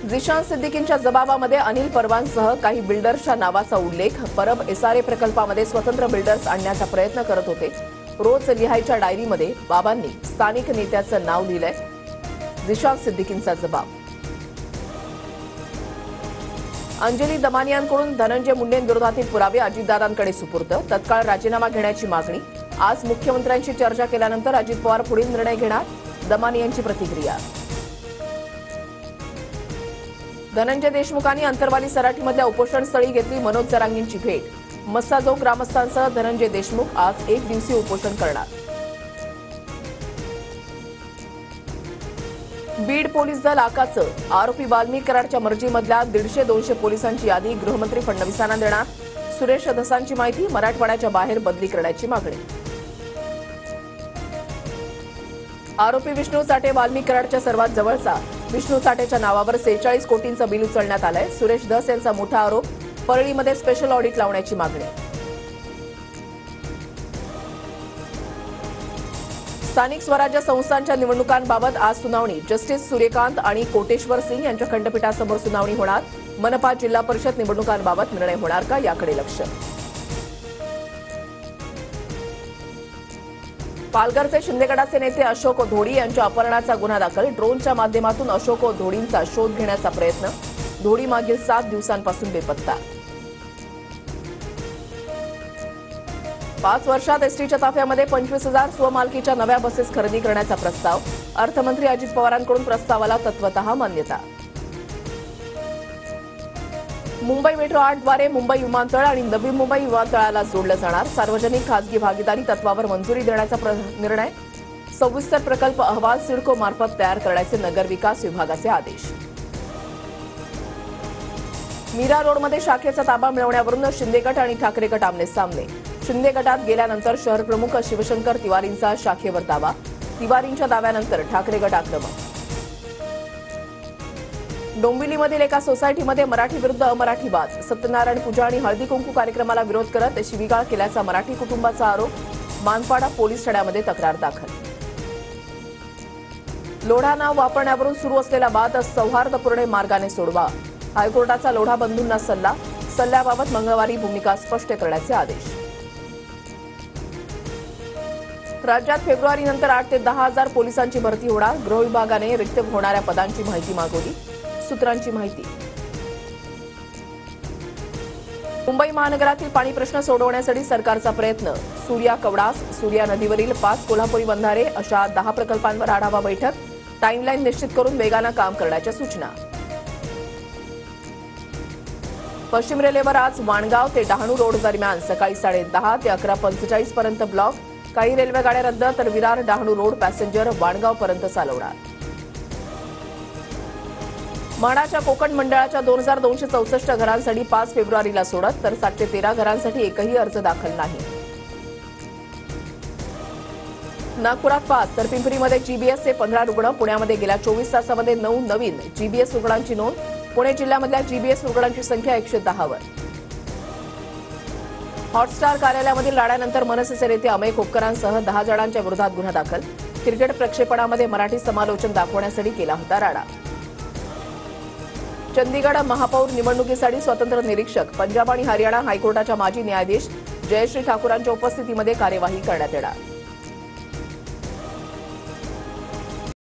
झिशान सिद्दीकींच्या जबाबामध्ये अनिल परवानसह काही बिल्डर्सच्या नावाचा उल्लेख। परब एसआरए प्रकल्पामध्ये स्वतंत्र बिल्डर्स आणण्याचा प्रयत्न करत होते। रोज लिहायच्या डायरीमध्ये बाबांनी स्थानिक नेत्याचं नाव लिहिलंय। झिशान सिद्दीकींचा जबाब। अंजली दमानियांकडून धनंजय मुंडेंविरोधातील पुरावे अजितदादांकडे सुपूर्द। तत्काळ राजीनामा घेण्याची मागणी। आज मुख्यमंत्र्यांशी चर्चा केल्यानंतर अजित पवार पुढील निर्णय घेणार। दमानियांची प्रतिक्रिया। धनंजय देशमुखांनी अंतरवाली सराटीमधल्या उपोषणस्थळी घेतली मनोज जरांगेंची भेट। मस्साजोग ग्रामस्थांसह धनंजय देशमुख आज एक दिवसीय उपोषण करणार। बीड पोलीस दल आकाचं आरोपी वाल्मिक कराडच्या मर्जीमधल्या 150-200 पोलिसांची यादी गृहमंत्री फडणवीसांना देणार। सुरेश धसांची माहिती। मराठवाड्याच्या बाहेर बदली करण्याची मागणी। आरोपी विष्णू चाटे वाल्मिक कराडच्या सर्वात जवळचा। विष्णू चाटेच्या नावावर 46 कोटींचं बिल उचलण्यात आलंय। सुरेश धस यांचा मोठा आरोप। परळीमध्ये स्पेशल ऑडिट लावण्याची मागणी। स्थानिक स्वराज्य संस्थांच्या निवडणुकांबाबत आज सुनावणी। जस्टिस सूर्यकांत आणि कोटेश्वर सिंग यांच्या खंडपीठासमोर सुनावणी होणार। मनपा जिल्हा परिषद निवडणुकांबाबत निर्णय होणार का याकडे लक्ष। पालघरचे शिंदेगडाचे नेते अशोक धोडी यांच्या अपहरणाचा गुन्हा दाखल। ड्रोनच्या माध्यमातून अशोक धोडींचा शोध घेण्याचा प्रयत्न। धोडी मागील 7 दिवसांपासून बेपत्ता। 5 वर्षात एसटीच्या ताफ्यामध्ये 25,000 स्वमालकीच्या नव्या बसेस खरेदी करण्याचा प्रस्ताव। अर्थमंत्री अजित पवारांकडून प्रस्तावाला तत्वतः मान्यता। मुंबई मेट्रो 8 द्वारे मुंबई विमानतळ आणि नवी मुंबई विमानतळाला जोडलं जाणार। सार्वजनिक खासगी भागीदारी तत्वावर मंजुरी देण्याचा निर्णय। सविस्तर प्रकल्प अहवाल सिडको मार्फत तयार करण्याचे नगर विकास विभागाचे आदेश। मीरा रोडमध्ये शाखेचा ताबा मिळवण्यावरून शिंदे गट आणि ठाकरे गट आमने सामने। शिंदे गटात गेल्यानंतर शहर प्रमुख शिवशंकर तिवारींचा शाखेवर दावा। तिवारींच्या दाव्यानंतर ठाकरे गट आक्रमक। डोंबिवलीमधील एका सोसायटीमध्ये मराठी विरुद्ध अमराठी वाद। सत्यनारायण पूजा आणि हळदी कुंकू कार्यक्रमाला विरोध करत शिवीगाळ केल्याचा मराठी कुटुंबाचा आरोप। मानपाडा पोलीस ठाण्यामध्ये तक्रार दाखल। लोढा नाव वापरण्यावरून सुरू असलेला वाद सौहार्दपूर्ण मार्गाने सोडवा। हायकोर्टाचा लोढा बंधूंना सल्ला। सल्ल्याबाबत मंगळवारी भूमिका स्पष्ट करण्याचे आदेश। राज्यात फेब्रुवारीनंतर 8 ते 10 हजार पोलिसांची भरती होणार। गृह विभागाने रिक्त होणाऱ्या पदांची माहिती मागवली। सूत्रांची माहिती। मुंबई महानगरातील पाणी प्रश्न सोडवण्यासाठी सरकारचा प्रयत्न। सूर्या कवडास, सूर्या नदीवरील 5 कोल्हापुरी बंधारे अशा 10 प्रकल्पांवर आढावा बैठक। टाइमलाईन निश्चित करून वेगानं काम करण्याच्या सूचना। पश्चिम रेल्वेवर आज वाणगाव ते डहाणू रोड दरम्यान सकाळी 10:30 ते 11:45 पर्यंत ब्लॉक। काही रेल्वे गाड्या रद्द तर विरार डहाणू रोड पॅसेंजर वाणगाव पर्यंत चालवणार। म्हाडाच्या कोकण मंडळाच्या 2264 घरांसाठी 5 फेब्रुवारीला सोडत तर 713 घरांसाठी एकही अर्ज दाखल नाही। नागपुरात 5 तर पिंपरीमध्ये जीबीएसचे 15 रुग्ण। पुण्यामध्ये गेल्या 24 तासामध्ये 9 नवीन जीबीएस रुग्णांची नोंद। पुणे जिल्ह्यामधल्या जीबीएस रुग्णांची संख्या 110 वर। हॉटस्टार कार्यालयामधील लाड्यानंतर मनसेचे नेते अमेय खोपकरांसह 10 जणांच्या विरोधात गुन्हा दाखल। क्रिकेट प्रक्षेपणामध्ये मराठी समालोचन दाखवण्यासाठी केला होता राडा। चंदीगड महापौर निवडणुकीसाठी स्वतंत्र निरीक्षक। पंजाब आणि हरियाणा हायकोर्टाच्या माजी न्यायाधीश जयश्री ठाकूरांच्या उपस्थितीमध्ये कार्यवाही करण्यात येणार।